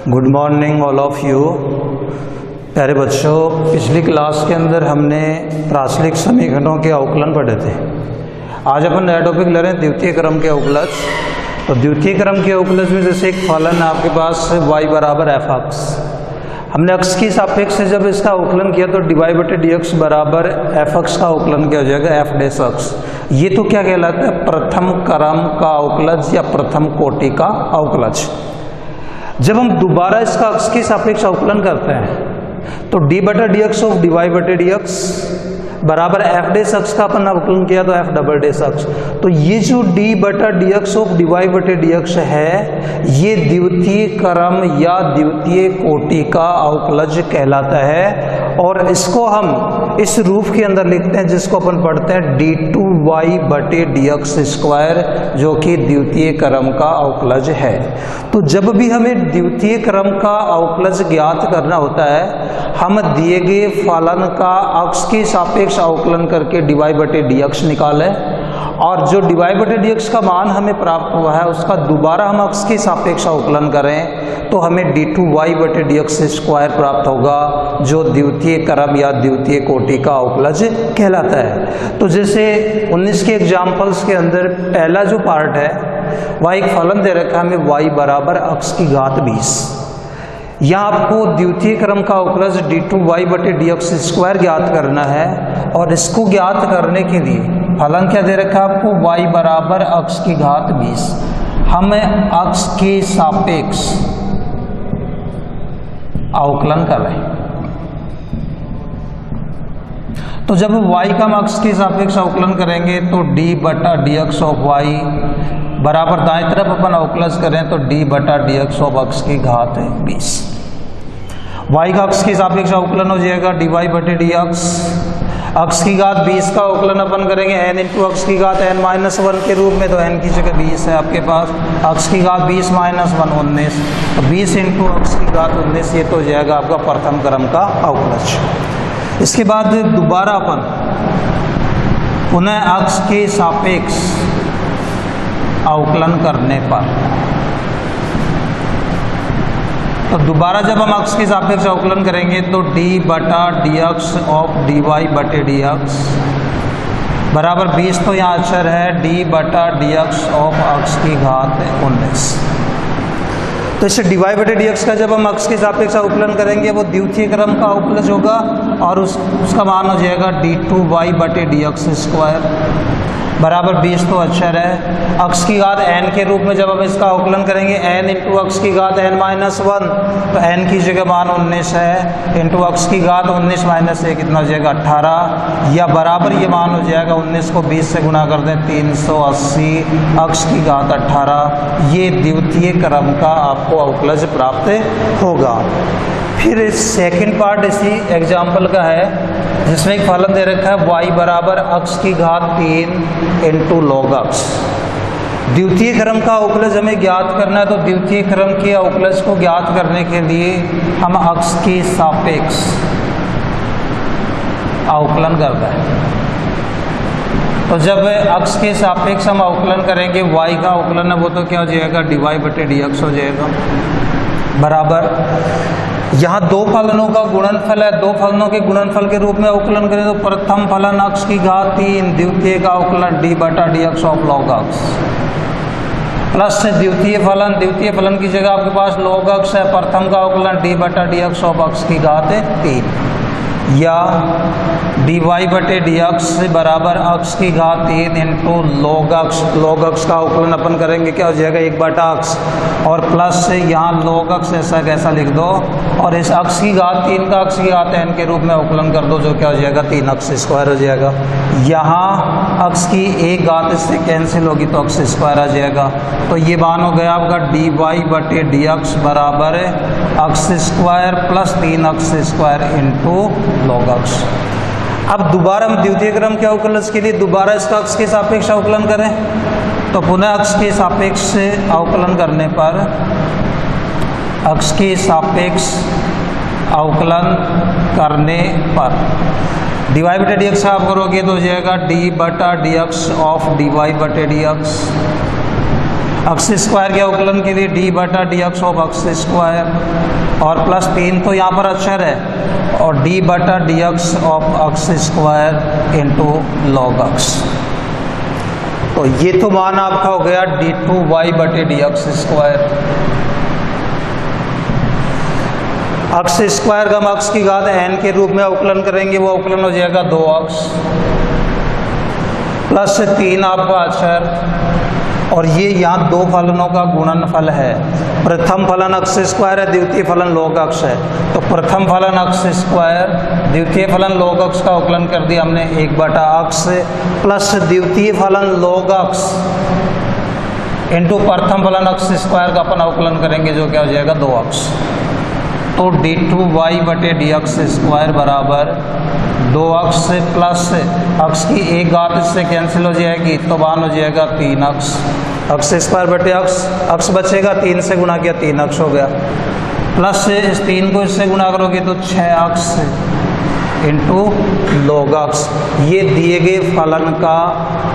Good morning all of you. प्यारे बच्चों, पिछली क्लास के अंदर हमने प्राचलिक समीकरणों के अवकलन पढ़े थे। आज अपन नया टॉपिक ले रहे हैं द्वितीय क्रम के अवकलज। तो द्वितीय क्रम के अवकलज में जैसे एक फलन है आपके पास y बराबर एफ एक्स, हमने x की सापेक्ष से जब इसका अवकलन किया तो dy बटे डी एक्स बराबर एफ एक्स का अवकलन क्या हो जाएगा, एफ डैश एक्स। ये तो क्या कहलाता है, प्रथम क्रम का अवकलज या प्रथम कोटि का अवकलज। जब हम दोबारा इसका x के सापेक्ष अवकलन करते हैं तो d बटा डी एक्स ऑफ dy बटे डी एक्स बराबर एफ डैश एक्स का अपन अवकलन किया तो एफ डबल डैश एक्स। तो ये जो d बटा डी एक्स ऑफ dy बटे डी एक्स है, ये द्वितीय क्रम या द्वितीय कोटि का अवकलज कहलाता है। और इसको हम इस रूप के अंदर लिखते हैं जिसको अपन पढ़ते हैं d2y बटे डी एक्स स्क्वायर, जो कि द्वितीय क्रम का अवकलज है। तो जब भी हमें द्वितीय क्रम का अवकलज ज्ञात करना होता है, हम दिए गए फलन का x के सापेक्ष अवकलन करके dy बटे डी एक्स निकालें, और जो dy बटे डी एक्स का मान हमें प्राप्त हुआ है उसका दोबारा हम x के सापेक्ष अवकलन करें तो हमें d2y बटे डी एक्स स्क्वायर प्राप्त होगा, जो द्वितीय क्रम या द्वितीय कोटि का अवकलज कहलाता है। तो जैसे 19 के एग्जाम्पल्स के अंदर पहला जो पार्ट है वह एक फलन दे रखा है हमें y बराबर x की घात 20। यहाँ आपको द्वितीय क्रम का अवकलज d2y बटे डी एक्स स्क्वायर ज्ञात करना है, और इसको ज्ञात करने के लिए फलन क्या दे रखा है आपको, y बराबर x की घात 20। हमें x के सापेक्ष अवकलन कर रहे हैं। तो जब y का हम x के सापेक्ष अवकलन करेंगे तो d बटा डी एक्स ऑफ y बराबर दाएं तरफ अपन अवकलज करें तो d बटा डी एक्स ऑफ x की घात 20। y का x के सापेक्ष अवकलन हो जाएगा dy बटे डी एक्स, x की घात 20 का अवकलन अपन करेंगे n इंटू x की घात n-1 के रूप में, तो n की जगह 20 है आपके पास, x की घात 20 माइनस 1 19, तो 20 इंटू x की घात 19, ये तो हो जाएगा आपका प्रथम क्रम का अवकलज। इसके बाद दोबारा अपन पुनः x के सापेक्ष अवकलन करने पर, तो दोबारा जब हम x के सापेक्ष अवकलन करेंगे तो d बटा डी एक्स ऑफ dy बटे डी एक्स बराबर 20, तो यहाँ अक्षर है d बटा डी एक्स ऑफ x की घात 19। तो इसे dy बटे डी एक्स का जब हम x के सापेक्ष अवकलन करेंगे वो द्वितीय क्रम का अवकलज होगा, और उसका मान हो जाएगा d2y बटे डी एक्स स्क्वायर बराबर 20, तो अक्षर है x की घात n के रूप में। जब हम इसका अवकलन करेंगे n इंटू x की घात n-1, तो n की जगह मान 19 है, इंटू x की घात 19 माइनस 1 कितना हो जाएगा 18, या बराबर ये मान हो जाएगा 19 को 20 से गुना कर दें 380 x की घात 18। ये द्वितीय क्रम का आपको अवकलज प्राप्त होगा। फिर सेकंड पार्ट इसी एग्जाम्पल का है जिसमें एक फलन दे रखा है y बराबर x की घात 3 इंटू लॉग x। द्वितीय क्रम का अवकलज हमें ज्ञात करना है, तो द्वितीय क्रम के अवकलज को ज्ञात करने के लिए हम x के सापेक्ष अवकलन करते हैं। तो जब x के सापेक्ष हम अवकलन करेंगे y का अवकलन है वो तो क्या हो जाएगा, dy बटे डी एक्स हो जाएगा बराबर, यहाँ दो फलनों का गुणनफल है, दो फलनों के गुणनफल के रूप में अवकलन करें तो प्रथम फलन x की घात 3, द्वितीय का अवकलन d बटा d x of log x, plus द्वितीय फलन की जगह आपके पास log x है, प्रथम का अवकलन d बटा डी एक्स ऑफ x की घात 3, या dy बटे डी एक्स बराबर x की घात 3 इंटू log x का अवकलन अपन करेंगे क्या हो जाएगा 1 बटा x, और प्लस से यहाँ log x ऐसा कैसा लिख दो, और इस x की घात 3 का x की घात n के रूप में अवकलन कर दो, जो क्या हो जाएगा 3x स्क्वायर हो जाएगा। यहाँ x की एक घात इससे कैंसिल होगी तो x स्क्वायर आ जाएगा। तो ये मान हो गया आपका dy बटे डी एक्स बराबर x square plus 3x square into log x। अब दोबारा हम द्वितीय क्रम के अवकलज के लिए दोबारा इसका x के सापेक्ष अवकलन करें, तो पुनः x के सापेक्ष से अवकलन करने पर x के सापेक्ष अवकलन करने पर dy बटे डी एक्स आप करोगे तो हो जाएगा d बटा डी एक्स ऑफ dy बटे डी एक्स अक्स स्क्वायर के अवकलन के लिए डी बटा d x of x square और प्लस 3 तो यहाँ पर अक्षर है और डी बटा d x of x square into log x. तो ये तो मान आपका हो गया d2y बटे d x square. X square का हम अक्स की घात n के रूप में अवकलन करेंगे, वो अवकलन हो जाएगा 2x प्लस 3 आपका अक्षर और ये यहाँ दो फलनों का गुणनफल है। प्रथम फलन अक्स स्क्वायर है, द्वितीय फलन लॉग अक्स है। तो प्रथम फलन अक्स स्क्वायर, द्वितीय फलन लॉग अक्स का अवकलन कर दिया हमने 1 बटा अक्स प्लस द्वितीय फलन लॉग अक्स इंटू प्रथम फलन अक्स स्क्वायर का अपन अवकलन करेंगे जो क्या हो जाएगा 2x। तो d2y बटे डी एक्स स्क्वायर बराबर 2x प्लस अक्स की एक घात इससे कैंसिल हो जाएगी तो मान हो जाएगा 3x। अक्स स्क्वायर बटे अक्स बचेगा, 3 से गुणा किया 3x हो गया, प्लस इस 3 को इससे गुणा करोगे तो 6x इंटू लॉग अक्स। ये दिए गए फलन का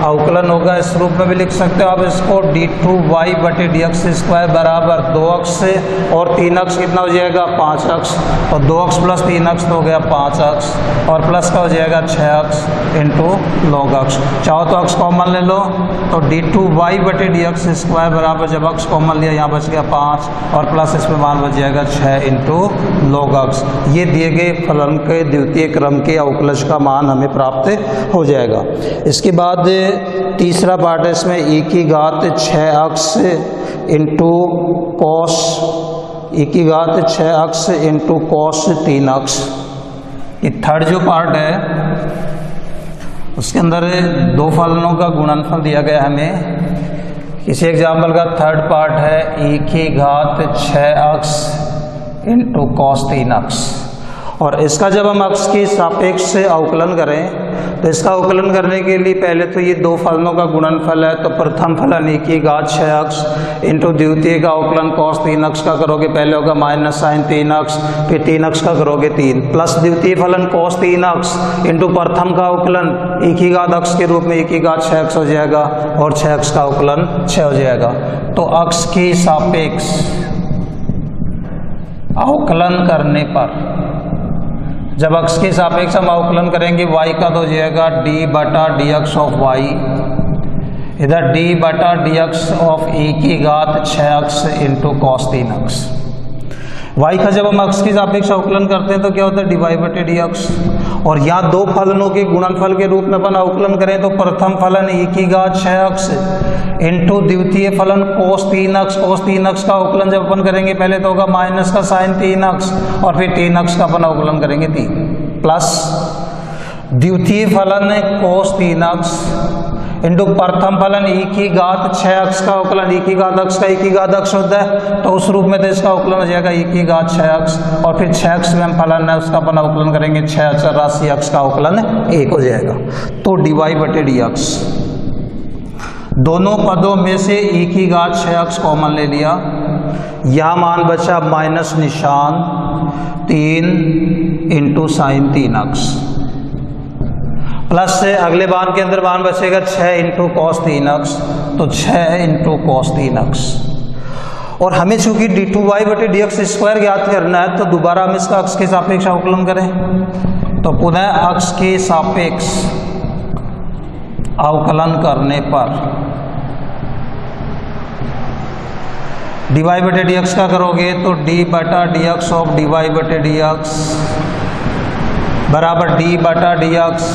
अवकलन होगा। इस रूप में भी लिख सकते हो आप इसको d2y बटे डी एक्स स्क्वायर बराबर 2x और 3x कितना हो जाएगा 5x और 2x प्लस 3x तो हो गया 5x और प्लस का हो जाएगा 6x इंटू लॉग अक्स। चाहो तो x कॉमन ले लो तो d2y बटे डी एक्स स्क्वायर बराबर जब x कॉमन लिया यहाँ बच गया 5 और प्लस इसमें मान बच जाएगा 6 इंटू लॉग अक्स। ये दिए गए फलन के द्वितीय क्रम के अवकलज का मान हमें प्राप्त हो जाएगा। इसके बाद तीसरा पार्ट है, इसमें e की घात 6x इंटू कॉस, e की घात 6x इंटू कॉस 3x। ये थर्ड जो पार्ट है उसके अंदर दो फलनों का गुणनफल दिया गया हमें। किसी एग्जाम्पल का थर्ड पार्ट है e की घात 6x इंटू कॉस 3x और इसका जब हम अक्स के सापेक्ष से अवकलन करें तो इसका अवकलन करने के लिए पहले तो ये दो फलनों का गुणनफल है। तो प्रथम फलन e की घात 6x इंटू द्वितीय का अवकलन cos 3x का करोगे, पहले होगा माइनस साइन 3x, फिर 3x का करोगे 3 प्लस द्वितीय फलन cos 3x इंटू प्रथम का अवकलन e की घात x के रूप में e की घात 6x हो जाएगा और 6x का अवकलन 6 हो जाएगा। तो अक्स के सापेक्ष अवकलन करने पर जब अक्स के सापेक्ष हम अवकलन करेंगे y का तो हो जाएगा d बटा डी एक्स ऑफ y, इधर d बटा डी एक्स ऑफ e की घात 6x into cos 3x। y का जब हम अक्स के सापेक्ष अवकलन करते हैं तो क्या होता है dy बटे डी एक्स और यहाँ दो फलनों के गुणनफल के रूप में अपन अवकलन करें तो प्रथम फलन e की घात 6x इंटू द्वितीय फलन cos 3x। cos 3x का अवकलन जब अपन करेंगे पहले तो होगा माइनस का साइन 3x और फिर 3x का अपन अवकलन करेंगे 3 प्लस द्वितीय फलन cos 3x इंटू प्रथम फलन e की घात 6x का अवकलन, e की घात x का e की घात x होता है तो उस रूप में तो इसका अवकलन हो जाएगा e की घात 6x और फिर 6x में हम फलन है उसका अपन अवकलन करेंगे 6 अचर राशि x का अवकलन 1 हो जाएगा। तो dy बटे डी एक्स, दोनों पदों में से e की घात 6x कॉमन ले लिया, यहाँ मान बचा माइनस निशान 3 इंटू साइन 3x प्लस से अगले मान के अंदर मान बचेगा 6 इंटू कॉस 3x तो 6 इंटू कॉस 3x और हमें चूंकि d2y बटे डी एक्स स्क्वायर ज्ञात करना है तो दोबारा हम इसका अक्स के सापेक्ष अवकलन करें। तो पुनः अक्स के सापेक्ष अवकलन करने पर dy बटे डी एक्स का करोगे तो d बटा डी एक्स ऑफ dy बटे डी एक्स बराबर d बटा डी एक्स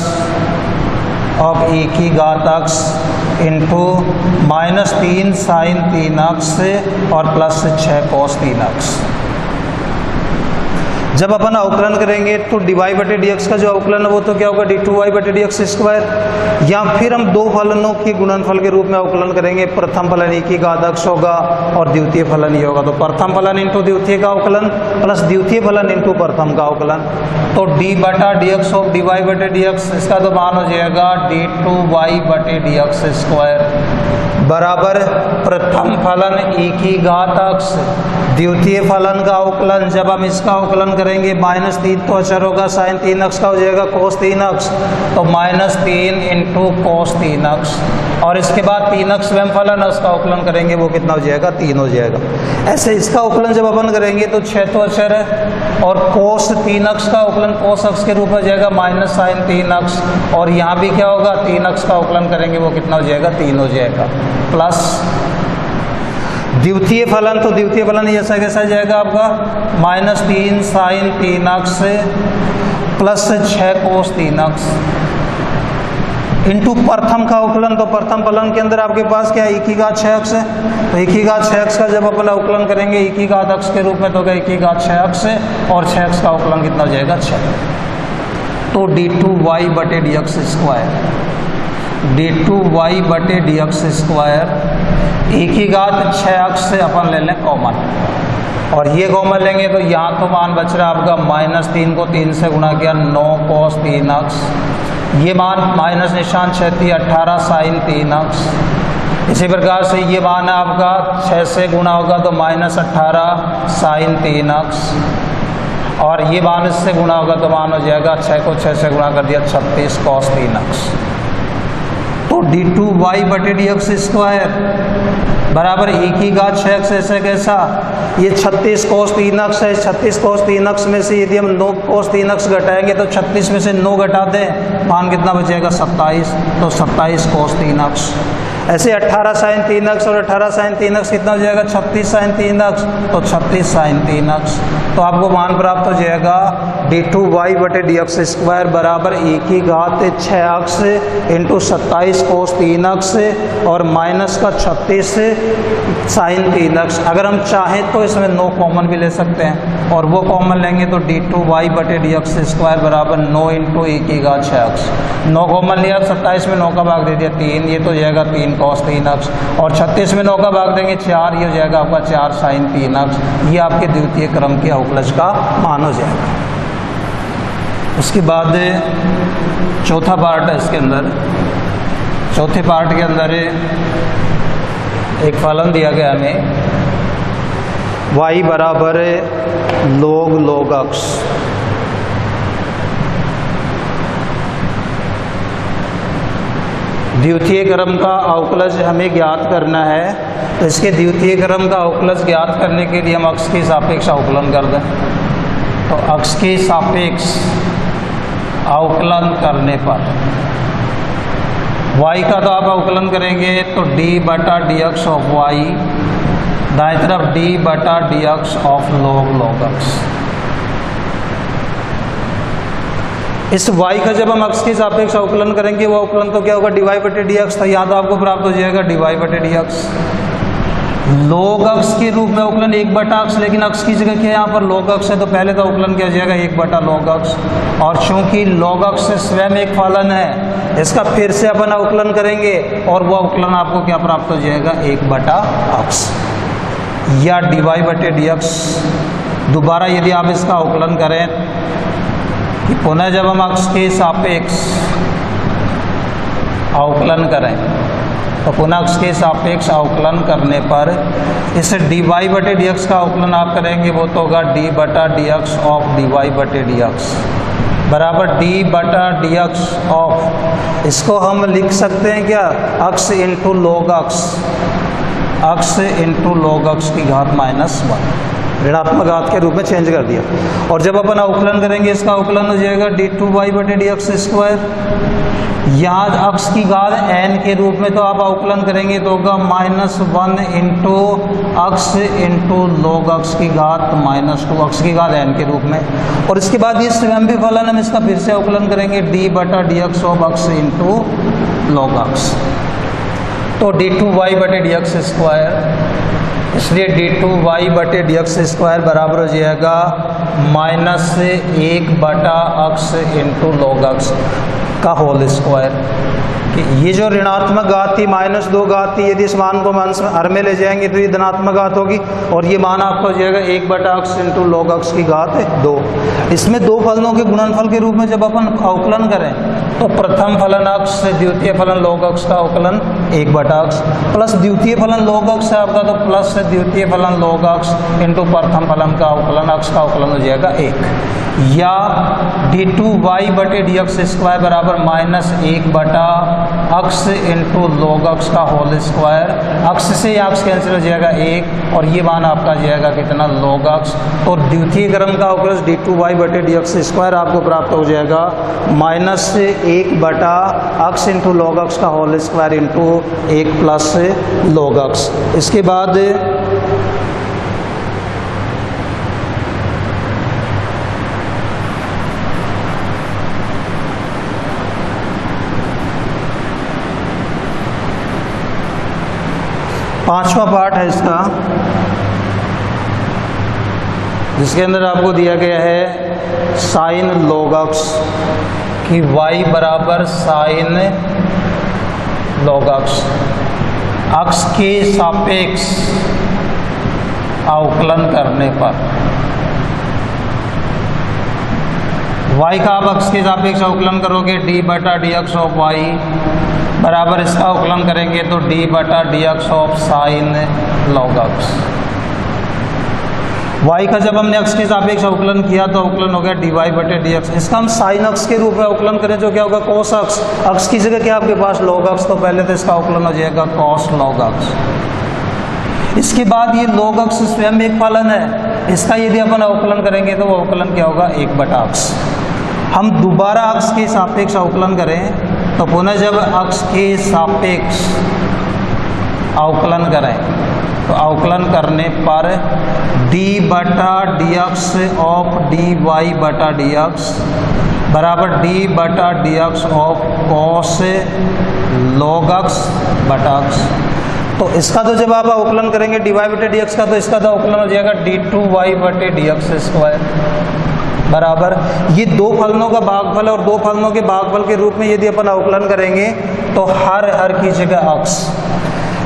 ऑफ e की घात x into minus 3 sign 3x और प्लस 6 कॉस 3x। जब अपन अवकलन करेंगे तो dy बटे डी एक्स का जो अवकलन है वो तो क्या होगा d2y बटे डी एक्स स्क्वायर, या फिर हम दो फलनों के गुणनफल के रूप में अवकलन करेंगे। प्रथम फलन e की घात x होगा और द्वितीय फलन ये होगा तो प्रथम फलन इंटू द्वितीय का अवकलन प्लस द्वितीय फलन इंटू प्रथम का अवकलन। तो d बटा डी एक्स ऑफ dy बटे डी एक्स, इसका तो मान हो जाएगा d2y बटे डी एक्स स्क्वायर बराबर प्रथम फलन e की घात x, द्वितीय फलन का अवकलन, जब हम इसका अवकलन करेंगे -3 तो अचर होगा, sin 3x का हो जाएगा cos 3x, तो -3 इंटू cos 3x, और इसके बाद 3x स्वयं फलन है उसका अवकलन करेंगे, वो कितना हो जाएगा 3 हो जाएगा। ऐसे इसका अवकलन जब अपन करेंगे तो 6 तो अचर है, और cos 3x का अवकलन cos x के रूप में हो जाएगा -sin 3x, और यहाँ भी क्या होगा 3x का अवकलन करेंगे वो कितना हो जाएगा 3 हो जाएगा, प्लस द्वितीय फलन, तो द्वितीय फलन ऐसा कैसा जाएगा आपका -3 sin 3x plus 6 cos 3x into प्रथम का अवकलन, तो प्रथम फलन के अंदर आपके पास क्या है e की घात 6x है, तो e की घात 6x का जब अपन अवकलन करेंगे e की घात x के रूप में तो क्या e की घात 6x है, और 6x का अवकलन कितना हो जाएगा 6, तो d2y बटे dx स्क्वायर, d2y बटे dx स्क्वायर e की घात 6x से अपन ले लें कॉमन, और ये कॉमन लेंगे तो यहाँ तो मान बच रहा है आपका -3 को 3 से गुणा किया 9 cos 3x, ये मान माइनस निशान 6 18 sin 3x, इसी प्रकार से ये मान है आपका 6 से गुणा होगा तो -18 sin 3x, और ये मान इससे गुणा होगा तो मान हो जाएगा 6 को 6 से गुणा कर दिया 36 cos 3x, तो d2y बटे dx स्क्वायर बराबर e की घात 6x ऐसे कैसा, ये 36 cos 3x है, 36 cos 3x में से यदि हम 9 cos 3x घटाएंगे तो 36 में से 9 घटा दें, मान कितना बचेगा 27, तो 27 cos 3x, ऐसे 18 sin 3x और 18 sin 3x कितना हो जाएगा 36 sin 3x, तो 36 sin 3x, तो आपको मान प्राप्त हो जाएगा d2y बटे dx स्क्वायर बराबर e की घात 6x इंटू 27 cos 3x और माइनस का 36 sin 3x। अगर हम चाहें तो इसमें 9 कॉमन भी ले सकते हैं, और वो कॉमन लेंगे तो d2y बटे dx स्क्वायर बराबर 9 इंटू e की घात 6x, 9 कॉमन लिया 27 में 9 का भाग दे दिया 3, ये तो हो जाएगा 3 cos 3x, और 36 में 9 का भाग देंगे 4, ये हो जाएगा आपका 4 sin 3x, ये आपके द्वितीय क्रम के अवकलज का मान हो जाएगा। उसके बाद चौथा पार्ट है इसके अंदर, चौथे पार्ट के अंदर एक फलन दिया गया हमें y बराबर log x, द्वितीय क्रम का अवकलज हमें ज्ञात करना है, तो इसके द्वितीय क्रम का अवकलज ज्ञात करने के लिए हम अक्ष के सापेक्ष अवकलन कर दें, तो अक्ष के सापेक्ष अवकलन करने पर y का तो आप अवकलन करेंगे तो d बटा dx ऑफ y, दाएं तरफ d बटा dx ऑफ log x। इस y का जब हम अक्ष के सापेक्ष अवकलन करेंगे वो अवकलन तो क्या होगा dy बटे dx था, यहाँ तो आपको प्राप्त हो जाएगा dy बटे dx। log x के रूप में अवकलन 1 बटा x, लेकिन x की जगह क्या यहाँ पर log x है तो पहले तो अवकलन किया जाएगा 1 बटा log x, और चूंकि log x से स्वयं एक फलन है इसका फिर से अपन अवकलन करेंगे और वो अवकलन आपको क्या प्राप्त हो जाएगा 1 बटा x, या dy बटे dx। दोबारा यदि आप इसका अवकलन करें कि पुनः जब हम अक्ष के सापेक्ष अवकलन करें तो पुनः अक्ष के सापेक्ष अवकलन करने पर इस dy बटे dx का अवकलन आप करेंगे वो तो होगा d बटा dx ऑफ dy बटे dx बराबर d बटा dx ऑफ, इसको हम लिख सकते हैं क्या अक्ष इंटू log x, अक्ष इंटू log x की घात -1, ऋणात्मक घात के रूप में चेंज कर दिया। और जब अपन अवकलन करेंगे इसका अवकलन हो जाएगा d2y बटे dx स्क्वायर, यहाँ अक्ष की घात n के रूप में तो आप अवकलन करेंगे तो होगा -1 इंटू अक्ष इंटू log x की घात -2, अक्ष की घात n के रूप में, और इसके बाद ये स्वयं भी फलन हम इसका फिर से अवकलन करेंगे d बटा dx ऑफ अक्ष इंटू log x, तो d2y बटे dx स्क्वायर, इसलिए d2y बटे dx स्क्वायर बराबर हो जाएगा -1/अक्स इंटू log अक्स का होल स्क्वायर। ये जो ऋणात्मक घात थी -2 घात थी, यदि इस मान को हम हर में ले जाएंगे तो ये धनात्मक घात होगी, और ये मान आपका हो जाएगा 1/अक्स इंटू log अक्स की घात 2। इसमें दो फलनों के गुणनफल के रूप में जब अपन अवकलन करें तो प्रथम फलन अक्स से द्वितीय फलन log अक्स का अवकलन 1/अक्स, प्लस द्वितीय फलन log अक्स है आपका, तो प्लस से द्वितीय फलन log अक्स इंटू प्रथम फलन का अवकलन अक्स का अवकलन हो जाएगा 1, या d2y/dx² बराबर -1/अक्स इंटू log अक्स का होल स्क्वायर। अक्स से अक्स कैंसिल हो जाएगा 1, और ये मान आपका जाएगा कितना log अक्स, और द्वितीय क्रम का अवकलन d2y/dx² आपको प्राप्त हो जाएगा -1/अक्स इंटू log अक्स का whole square into 1 plus log X. इसके बाद पांचवा पार्ट है इसका, जिसके अंदर आपको दिया गया है साइन log अक्स कि y बराबर साइन log अक्स, अक्स के सापेक्ष अवकलन करने पर y का आप अक्स के सापेक्ष अवकलन करोगे d/dx ऑफ y बराबर इसका अवकलन करेंगे तो d/dx of sine log X. y का जब हमने अक्स के सापेक्ष अवकलन किया तो अवकलन हो गया dy/dx। इसका हम साइन अक्स के रूप में अवकलन करें जो क्या होगा cos अक्स, अक्स की जगह क्या आपके पास log अक्स, तो पहले तो इसका अवकलन हो जाएगा cos log अक्स। इसके बाद ये log अक्स स्वयं एक फलन है, इसका यदि अपन अवकलन करेंगे तो वो अवकलन क्या होगा 1/अक्स। हम दोबारा अक्स के सापेक्ष अवकलन करें तो पुनः जब अक्स के सापेक्ष अवकलन करें तो अवकलन करने पर d/dx ऑफ dy/dx बराबर d/dx ऑफ cos log अक्स बटा अक्स। तो इसका तो जब आप अवकलन करेंगे dy/dx का, तो इसका तो अवकलन हो जाएगा d2y/dx² बराबर ये दो फलनों का भागफल और दो फलनों के भागफल के रूप में यदि अपन अवकलन करेंगे तो हर की जगह अक्स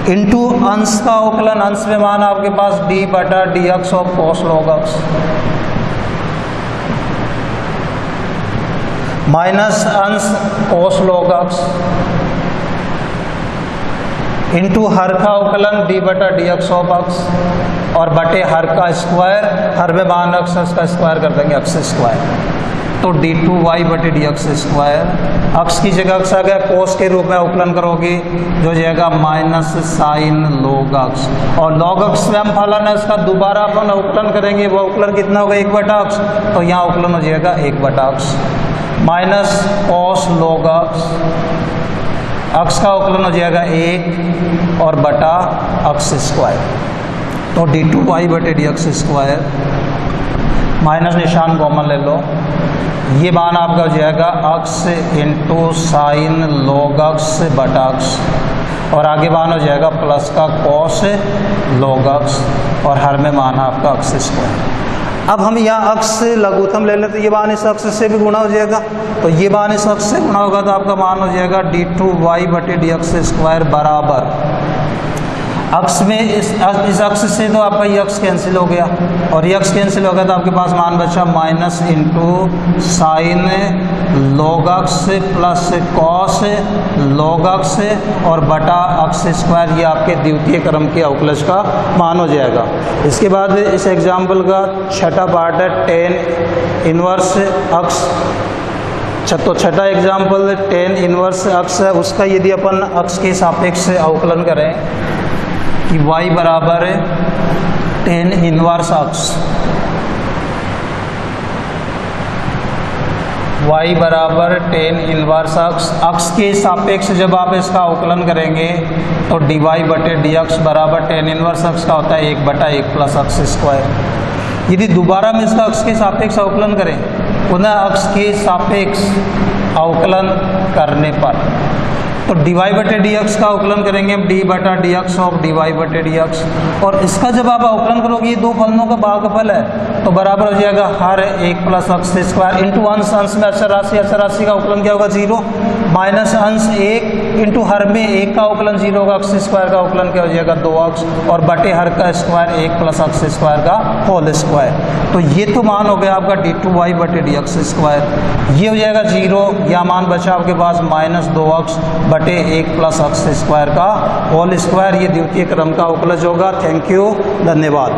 इंटू अंश का अवकलन, अंश में मान आपके पास d/dx of cos log X minus अंश cos log अक्स इंटू हर का अवकलन d/dx ऑफ अक्स और बटे हर का स्क्वायर, हर में मान अक्स का स्क्वायर कर देंगे अक्स स्क्वायर, तो d2y/dx²। अक्स की जगह अक्स आ गया, कोस के रूप में अवकलन करोगे जो जाएगा माइनस साइन log अक्स, और log अक्स स्वयं फलन है, इसका दोबारा अपन अवकलन करेंगे, वो अवकलन कितना होगा 1/अक्स, तो यहाँ अवकलन हो जाएगा 1/अक्स माइनस cos log अक्स, अक्स का अवकलन हो जाएगा 1 और बटा अक्स स्क्वायर, तो d2y/dx² माइनस निशान कॉमन ले लो, ये मान आपका हो जाएगा अक्स इंटू साइन log अक्स बटा अक्स, और आगे मान हो जाएगा प्लस का cos log अक्स और हर में मान आपका अक्स स्क्वायर। अब हम यहाँ अक्स से लघुत्तम ले लें तो ये मान इस अक्स से भी गुणा हो जाएगा, तो ये मान इस अक्स से गुणा होगा तो आपका मान हो जाएगा d2y/dx² बराबर अक्स में इस अक्स से तो आपका ये अक्स कैंसिल हो गया, और ये अक्स कैंसिल हो गया तो आपके पास मान बचा माइनस इंटू साइन log अक्स प्लस cos log अक्स और बटा अक्स स्क्वायर, ये आपके द्वितीय क्रम के अवकलज का मान हो जाएगा। इसके बाद इस एग्जाम्पल का छठा पार्ट है tan इनवर्स अक्स, तो छठा एग्जाम्पल tan इनवर्स अक्स है, उसका यदि अपन अक्स के सापेक्ष से अवकलन करें कि y बराबर tan इनवर्स अक्स, y बराबर tan इनवर्स अक्स, अक्स के सापेक्ष जब आप इसका अवकलन करेंगे तो dy/dx बराबर tan इनवर्स अक्स का होता है 1/1 प्लस अक्स स्क्वायर। यदि दोबारा हम इसका अक्स के सापेक्ष अवकलन करें, पुनः अक्स के सापेक्ष अवकलन करने पर तो dy बटे dx का अवकलन करेंगे हम d बटा dx ऑफ dy बटे dx, और इसका जब आप अवकलन करोगे ये दो फलनों का भागफल है तो बराबर हो जाएगा हर एक प्लस अक्स स्क्वायर इंटू अंश, अंश में अचर राशि का अवकलन क्या होगा 0, माइनस अंश 1 इंटू हर में 1 का अवकलन 0 होगा, अक्स स्क्वायर का अवकलन क्या हो जाएगा 2x, और बटे हर का स्क्वायर 1 प्लस अक्स स्क्वायर का होल स्क्वायर। तो ये तो मान हो गया आपका d2y बटे dx स्क्वायर, ये हो जाएगा 0, या मान बचा आपके पास माइनस 2x बटे 1 प्लस अक्स स्क्वायर का होल स्क्वायर। ये द्वितीय क्रम का अवकलज होगा। थैंक यू, धन्यवाद।